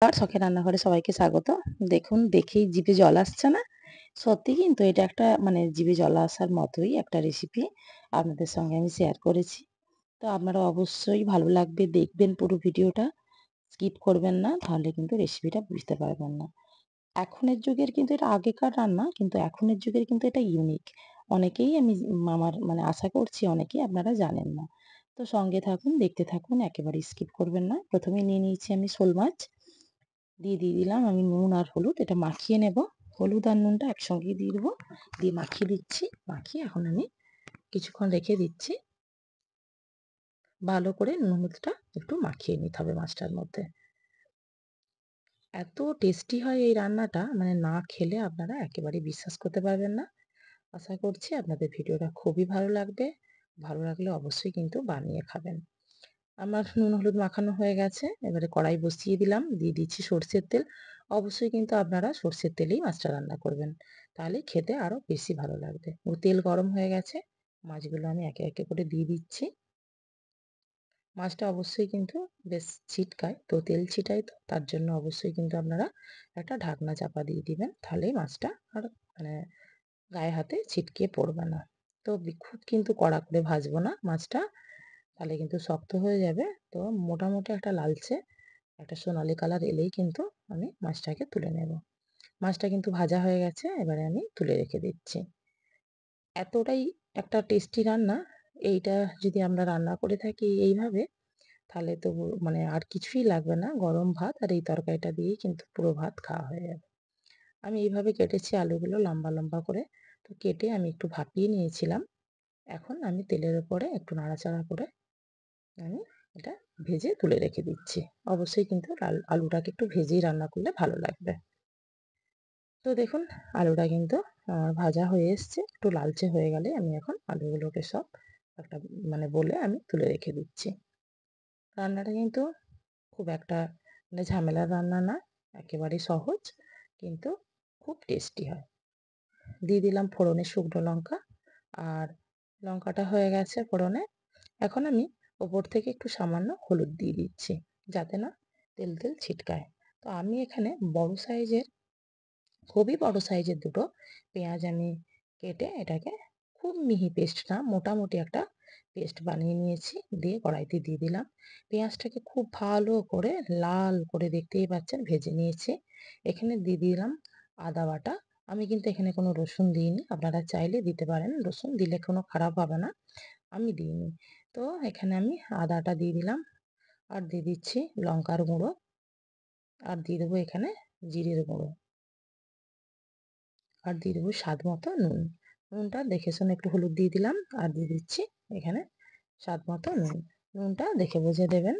আর শখের রান্নাঘরে সবাইকে স্বাগত। দেখুন দেখেই জিভে জল আসছে না? সত্যি কিন্তু এটা একটা জিভে জল আসার মতোই একটা রেসিপি আপনাদের সঙ্গে আমি শেয়ার করেছি। তো আপনারা অবশ্যই ভালো লাগবে, দেখবেন পুরো ভিডিওটা। স্কিপ করবেন না, তাহলে কিন্তু রেসিপিটা বুঝতে পারবেন না। এখনের যুগের কিন্তু এটা আগেকার রান্না, কিন্তু এখনের যুগের কিন্তু এটা ইউনিক। অনেকেই আমি আমার আশা করছি অনেকেই আপনারা জানেন না। তো সঙ্গে থাকুন, দেখতে থাকুন, একেবারেই স্কিপ করবেন না। ১ম এ নিয়ে নিয়েছি আমি শোল মাছ। দিয়ে দিলাম আমি নুন আর হলুদ, এটা মাখিয়ে নেব। হলুদ আর নুনটা একসঙ্গেই দিয়ে দেবো। দিয়ে মাখিয়ে দিচ্ছি। মাখিয়ে এখন আমি কিছুক্ষণ রেখে দিচ্ছি। ভালো করে নুন হলুদটা একটু মাখিয়ে নিতে হবে মাছটার মধ্যে। এত টেস্টি হয় এই রান্নাটা, না খেলে আপনারা একেবারেই বিশ্বাস করতে পারবেন না। আশা করছি আপনাদের ভিডিওটা খুবই ভালো লাগবে। ভালো লাগলে অবশ্যই কিন্তু বানিয়ে খাবেন। আমার নুন হলুদ মাখানো হয়ে গেছে। এবারে কড়াই বসিয়ে দিলাম। দিয়ে দিচ্ছি সর্ষের তেল। অবশ্যই কিন্তু আপনারা সর্ষের তেলেই মাছটা রান্না করবেন। তাহলে খেতে আরো বেশি ভালো লাগবে। তেল গরম হয়ে গেছে। মাছগুলো আমি একে একে করে দিয়ে দিচ্ছি। মাছটা অবশ্যই কিন্তু বেশ ছিটকায়। তো তেল ছিটায় তো তার জন্য অবশ্যই কিন্তু আপনারা একটা ঢাকনা চাপা দিয়ে দিবেন। তাহলেই মাছটা আর মানে গায়ে হাতে ছিটকে পড়বে না। তো খুব কিন্তু কড়া করে ভাজবো না মাছটা। তাহলে কিন্তু শক্ত হয়ে যাবে। তো মোটামুটি একটা লালচে একটা সোনালী কালার এলেই কিন্তু আমি মাছটাকে তুলে নেব। মাছটা কিন্তু ভাজা হয়ে গেছে। এবারে আমি তুলে রেখে দিচ্ছি। এতটাই একটা টেস্টি রান্না। এইটা যদি আমরা রান্না করে থাকি এইভাবে, তাহলে তো আর কিছুই লাগবে না। গরম ভাত আর এই তরকারিটা দিয়েই কিন্তু পুরো ভাত খাওয়া হয়ে যাবে। আমি এইভাবে কেটেছি আলুগুলো লম্বা লম্বা করে। তো কেটে আমি একটু ভাপিয়ে নিয়েছিলাম। এখন আমি তেলের উপরে একটু নাড়াচাড়া করে আমি এটা ভেজে তুলে রেখে দিচ্ছি। অবশ্যই কিন্তু আলুটাকে একটু ভেজেই রান্না করলে ভালো লাগবে। তো দেখুন আলুটা কিন্তু আমার ভাজা হয়ে এসছে। একটু লালচে হয়ে গেলে আমি এখন আলুগুলোকে সব একটা বলে আমি তুলে রেখে দিচ্ছি। রান্নাটা কিন্তু খুব একটা ঝামেলার রান্না না। একেবারেই সহজ, কিন্তু খুব টেস্টি হয়। দিয়ে দিলাম ফোড়নে শুকনো লঙ্কা। আর লঙ্কাটা হয়ে গেছে ফোড়নে। এখন আমি ওপর থেকে একটু সামান্য হলুদ দিয়ে দিচ্ছি, যাতে না তেল তেল ছিটকায়। তো আমি এখানে বড় সাইজের, খুবই বড় সাইজের দুটো পেঁয়াজ আমি কেটে এটাকে খুব মিহি পেস্ট না, মোটামুটি একটা পেস্ট বানিয়ে নিয়েছি। দিয়ে কড়াইতে দিয়ে দিলাম। পেঁয়াজটাকে খুব ভালো করে লাল করে, দেখতেই পাচ্ছেন, ভেজে নিয়েছি। এখানে দিয়ে দিলাম আদা বাটা। আমি কিন্তু এখানে কোনো রসুন দিইনি। আপনারা চাইলে দিতে পারেন, রসুন দিলে কোনো খারাপ হবে না। আমি দিইনি। তো এখানে আমি আদাটা দিয়ে দিলাম। আর দিয়ে দিচ্ছি লঙ্কার গুঁড়ো। আর দিয়ে দেবো এখানে জিরের গুঁড়ো। আর দিয়ে দেবো স্বাদ মতো নুন। নুনটা দেখে শুনে একটু হলুদ দিয়ে দিলাম। আর দিয়ে দিচ্ছি এখানে স্বাদ মতো নুন। নুনটা দেখে বুঝে দেবেন।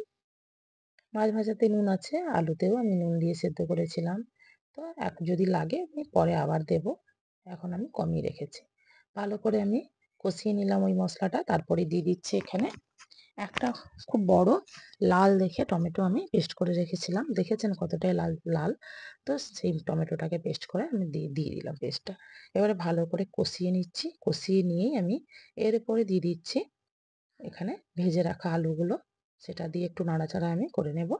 মাছ ভাজাতে নুন আছে, আলুতেও আমি নুন দিয়ে সেদ্ধ করেছিলাম। তো যদি লাগে আমি পরে আবার দেব। এখন আমি কমিয়ে রেখেছি। ভালো করে আমি কষিয়ে নিলাম ওই মশলাটা। তারপরে দিয়ে দিচ্ছি এখানে একটা খুব বড় লাল দেখে টমেটো আমি পেস্ট করে রেখেছিলাম। দেখেছেন কতটাই লাল লাল। তো সেই টমেটোটাকে পেস্ট করে আমি দিয়ে দিলাম পেস্টটা। এবারে ভালো করে কষিয়ে নিচ্ছি। কষিয়ে নিয়েই আমি এর উপরে দিয়ে দিচ্ছি এখানে ভেজে রাখা আলুগুলো। সেটা দিয়ে একটু নাড়াচাড়া আমি করে নেব।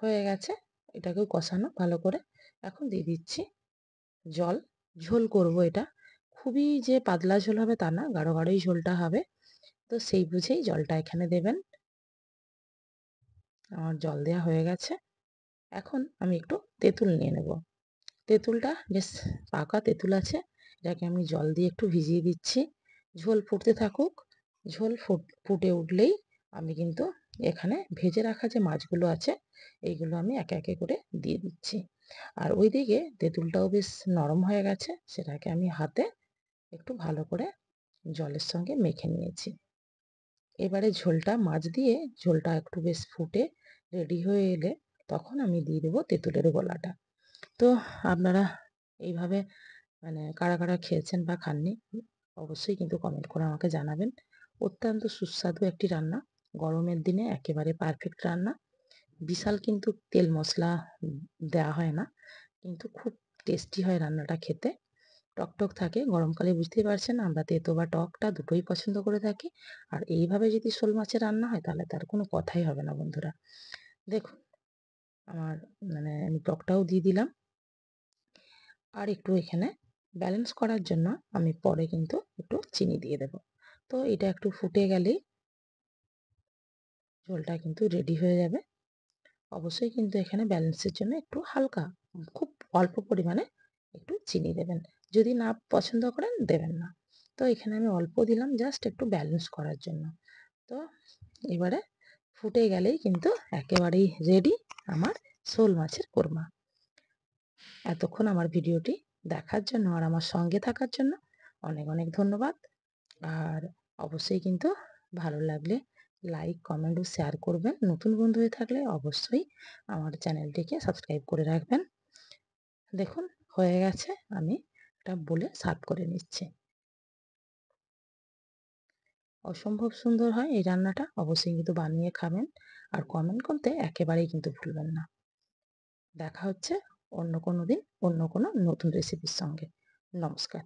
হয়ে গেছে এটাকেও কষানো ভালো করে। এখন দিয়ে দিচ্ছি জল। ঝোল করব এটা। খুবই যে পাতলা ঝোল হবে তা না, গাঢ় গাঢ়ই ঝোলটা হবে। তো সেই বুঝেই জলটা এখানে দেবেন। আমার জল দেওয়া হয়ে গেছে। এখন আমি একটু তেঁতুল নিয়ে নেব। তেঁতুলটা বেশ পাকা তেঁতুল আছে। এটাকে আমি জল দিয়ে একটু ভিজিয়ে দিচ্ছি। ঝোল ফুটতে থাকুক। ঝোল ফুটে উঠলেই আমি কিন্তু এখানে ভেজে রাখা যে মাছগুলো আছে এইগুলো আমি একে একে করে দিয়ে দিচ্ছি। আর ওইদিকে তেঁতুলটাও বেশ নরম হয়ে গেছে। সেটাকে আমি হাতে একটু ভালো করে জলের সঙ্গে মেখে নিয়েছি। এবারে ঝোলটা মাছ দিয়ে ঝোলটা একটু বেশ ফুটে রেডি হয়ে এলে তখন আমি দিয়ে দেবো তেঁতুলের গোলাটা। তো আপনারা এইভাবে কারা কারা খেয়েছেন বা খাননি অবশ্যই কিন্তু কমেন্ট করে আমাকে জানাবেন। অত্যন্ত সুস্বাদু একটি রান্না। গরমের দিনে একেবারে পারফেক্ট রান্না। বিশাল কিন্তু তেল মশলা দেওয়া হয় না, কিন্তু খুব টেস্টি হয় রান্নাটা খেতে। টকটক থাকে। গরমকালে বুঝতেই পারছেন আমরা তেতো বা টকটা দুটোই পছন্দ করে থাকি। আর এইভাবে যদি শোল মাছের রান্না হয় তাহলে তার কোনো কথাই হবে না বন্ধুরা। দেখুন আমার মানে আমি টকটাও দিয়ে দিলাম। আর একটু এখানে ব্যালেন্স করার জন্য আমি পরে কিন্তু একটু চিনি দিয়ে দেব। তো এটা একটু ফুটে গেলেই ঝোলটা কিন্তু রেডি হয়ে যাবে। অবশ্যই কিন্তু এখানে ব্যালেন্সের জন্য একটু হালকা, খুব অল্প পরিমাণে একটু চিনি দেবেন। যদি না পছন্দ করেন দেবেন না। তো এখানে আমি অল্প দিলাম জাস্ট একটু ব্যালেন্স করার জন্য। তো এবারে ফুটে গেলেই কিন্তু একেবারেই রেডি আমার শোল মাছের কোরমা। এতক্ষণ আমার ভিডিওটি দেখার জন্য আর আমার সঙ্গে থাকার জন্য অনেক অনেক ধন্যবাদ। আর অবশ্যই কিন্তু ভালো লাগলে লাইক, কমেন্ট ও শেয়ার করবেন। নতুন বন্ধু হয়ে থাকলে অবশ্যই আমার চ্যানেলটিকে সাবস্ক্রাইব করে রাখবেন। দেখুন হয়ে গেছে, আমি এটা বলে সার্ভ করে নিচ্ছি। অসম্ভব সুন্দর হয় এই রান্নাটা, অবশ্যই কিন্তু বানিয়ে খাবেন আর কমেন্ট করতে একেবারেই কিন্তু ভুলবেন না। দেখা হচ্ছে অন্য কোনো দিন অন্য কোনো নতুন রেসিপির সঙ্গে। নমস্কার।